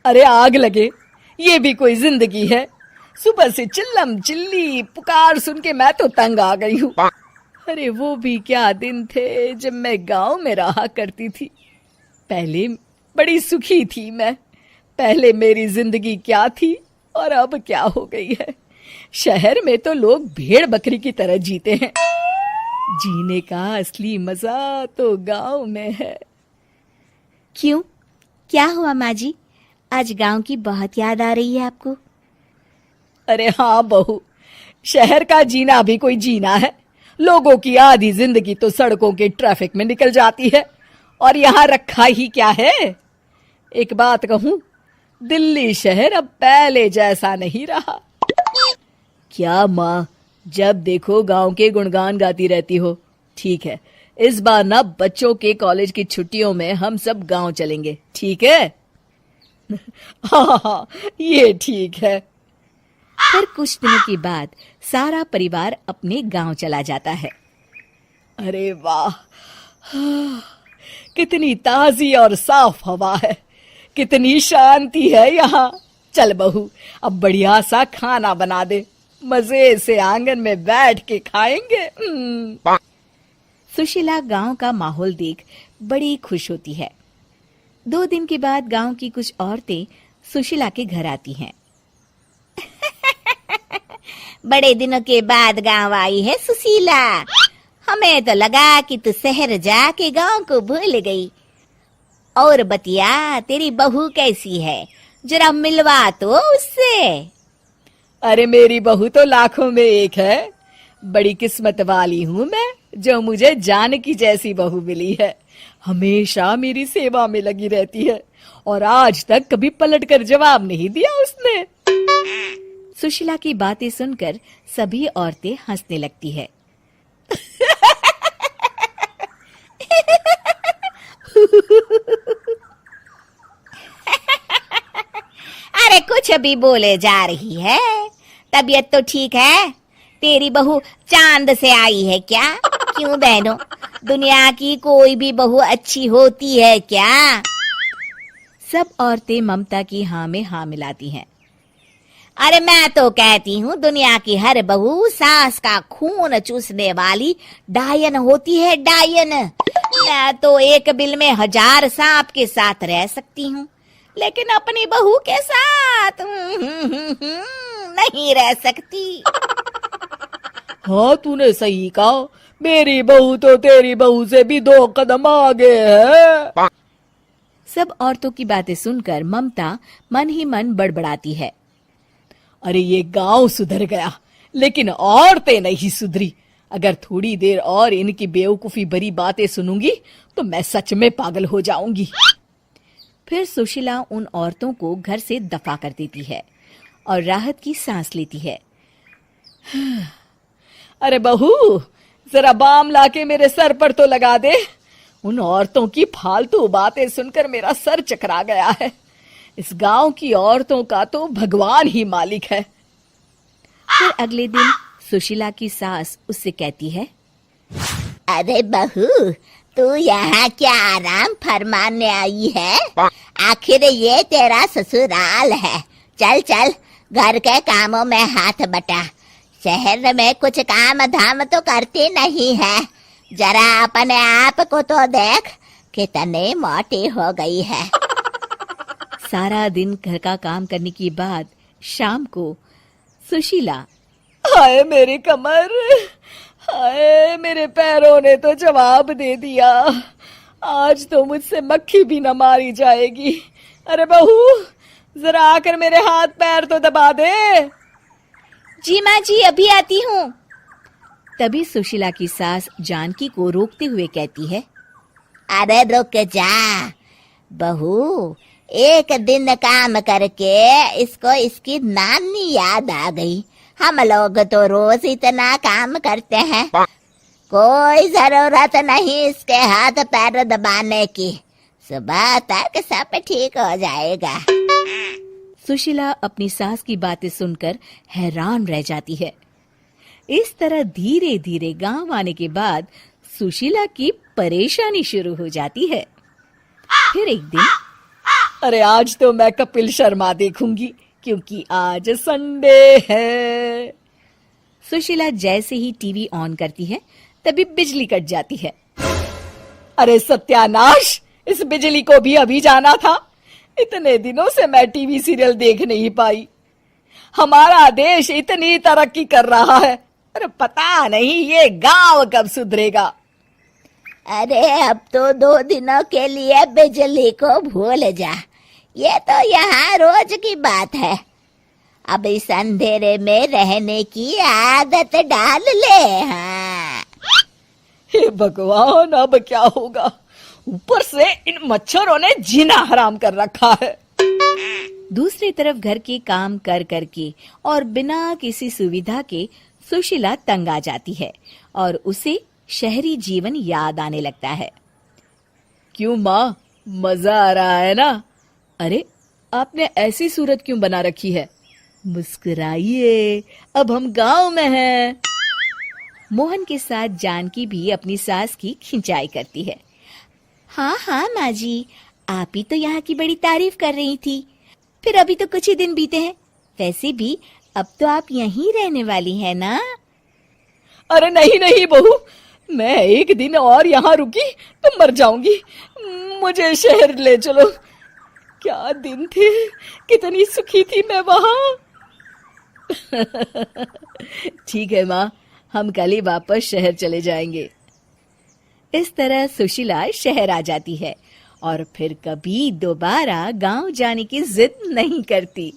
अरे आग लगे, ये भी कोई जिंदगी है। सुबह से चिल्लम चिल्ली पुकार सुन के मैं तो तंग आ गई हूँ। अरे वो भी क्या दिन थे जब मैं गांव में रहा करती थी। पहले बड़ी सुखी थी मैं। पहले मेरी जिंदगी क्या थी और अब क्या हो गई है। शहर में तो लोग भेड़ बकरी की तरह जीते हैं। जीने का असली मजा तो गांव में है। क्यों, क्या हुआ माँ जी? आज गांव की बहुत याद आ रही है आपको? अरे हाँ बहू, शहर का जीना भी कोई जीना है। लोगों की आधी जिंदगी तो सड़कों के ट्रैफिक में निकल जाती है और यहाँ रखा ही क्या है। एक बात कहूँ, दिल्ली शहर अब पहले जैसा नहीं रहा। क्या माँ, जब देखो गांव के गुणगान गाती रहती हो। ठीक है, इस बार ना बच्चों के कॉलेज की छुट्टियों में हम सब गांव चलेंगे, ठीक है? हाँ, ये ठीक है। फिर कुछ दिनों के बाद सारा परिवार अपने गांव चला जाता है। अरे वाह, कितनी ताजी और साफ हवा है, कितनी शांति है यहाँ। चल बहू, अब बढ़िया सा खाना बना दे, मजे से आंगन में बैठ के खाएंगे। सुशीला गांव का माहौल देख बड़ी खुश होती है। 2 दिन के बाद गांव की कुछ औरतें सुशीला के घर आती हैं। बड़े दिनों के बाद गांव आई है सुशीला। हमें तो लगा कि तू शहर जाके गांव को भूल गई। और बतिया, तेरी बहू कैसी है? जरा मिलवा तो उससे। अरे मेरी बहू तो लाखों में एक है। बड़ी किस्मत वाली हूँ मैं जो मुझे जानकी जैसी बहू मिली है। हमेशा मेरी सेवा में लगी रहती है और आज तक कभी पलटकर जवाब नहीं दिया उसने। सुशीला की बातें सुनकर सभी औरतें हंसने लगती है। अरे कुछ भी बोले जा रही है। तबीयत तो ठीक है? तेरी बहू चांद से आई है क्या? क्यों बहनों, दुनिया की कोई भी बहू अच्छी होती है क्या? सब औरतें ममता की हाँ में हाँ मिलाती हैं। अरे मैं तो कहती हूँ दुनिया की हर बहू सास का खून चूसने वाली डायन होती है, डायन। मैं तो एक बिल में 1000 सांप के साथ रह सकती हूँ, लेकिन अपनी बहू के साथ नहीं रह सकती। हाँ, तूने सही कहा। मेरी बहू तो तेरी बहू से भी 2 कदम आगे है। सब औरतों की बातें सुनकर ममता मन ही मन बड़बड़ाती है। अरे ये गांव सुधर गया, लेकिन औरतें नहीं सुधरी। अगर थोड़ी देर और इनकी बेवकूफी भरी बातें सुनूंगी तो मैं सच में पागल हो जाऊंगी। फिर सुशीला उन औरतों को घर से दफा कर देती है और राहत की सांस लेती है। अरे बहू, जरा बाम लाके मेरे सर पर तो लगा दे। उन औरतों की फालतू बातें सुनकर मेरा सर चकरा गया है। इस गांव की औरतों का तो भगवान ही मालिक है। फिर अगले दिन सुशीला की सास उससे कहती है, अरे बहू, तू यहाँ क्या आराम फरमाने आई है? आखिर ये तेरा ससुराल है। चल चल, घर के कामों में हाथ बटा। शहर में कुछ काम धाम तो करती नहीं है। जरा अपने आप को तो देख, कितनी मोटी हो गई है। सारा दिन घर का काम करने के बाद शाम को सुशीला, हाय मेरी कमर, हाय मेरे पैरों ने तो जवाब दे दिया। आज तो मुझसे मक्खी भी न मारी जाएगी। अरे बहू, जरा आकर मेरे हाथ पैर तो दबा दे। जी माँ जी, अभी आती हूँ। तभी सुशीला की सास जानकी को रोकते हुए कहती है, अरे रुक जा बहू, एक दिन काम करके इसको इसकी नानी याद आ गई। हम लोग तो रोज इतना काम करते हैं, कोई जरूरत नहीं इसके हाथ पैर दबाने की। सुबह तक सब ठीक हो जाएगा। सुशीला अपनी सास की बातें सुनकर हैरान रह जाती है। इस तरह धीरे धीरे गांव आने के बाद सुशीला की परेशानी शुरू हो जाती है। फिर एक दिन अरे आज तो मैं कपिल शर्मा देखूंगी क्योंकि आज संडे है। सुशीला जैसे ही टीवी ऑन करती है तभी बिजली कट जाती है। अरे सत्यानाश, इस बिजली को भी अभी जाना था। इतने दिनों से मैं टीवी सीरियल देख नहीं पाई। हमारा देश इतनी तरक्की कर रहा है, अरे पता नहीं ये गांव कब सुधरेगा। अरे अब तो 2 दिनों के लिए बिजली को भूल जा, ये तो यहाँ रोज की बात है। अब इस अंधेरे में रहने की आदत डाल ले। हाँ। हे भगवान, अब क्या होगा? ऊपर से इन मच्छरों ने जीना हराम कर रखा है। दूसरी तरफ घर के काम कर करके और बिना किसी सुविधा के सुशीला तंग आ जाती है और उसे शहरी जीवन याद आने लगता है। क्यों माँ, मजा आ रहा है ना? अरे आपने ऐसी सूरत क्यों बना रखी है? मुस्कुराइए, अब हम गांव में हैं। मोहन के साथ जानकी भी अपनी सास की खिंचाई करती है। हाँ हाँ माँ जी, आप ही तो यहाँ की बड़ी तारीफ कर रही थी। फिर अभी तो कुछ ही दिन बीते हैं, वैसे भी अब तो आप यहीं रहने वाली हैं ना? अरे नहीं नहीं बहू, मैं एक दिन और यहाँ रुकी तो मर जाऊंगी। मुझे शहर ले चलो। क्या दिन थे, कितनी सुखी थी मैं वहां। ठीक है माँ, हम कल ही वापस शहर चले जाएंगे। इस तरह सुशीला शहर आ जाती है और फिर कभी दोबारा गांव जाने की जिद नहीं करती।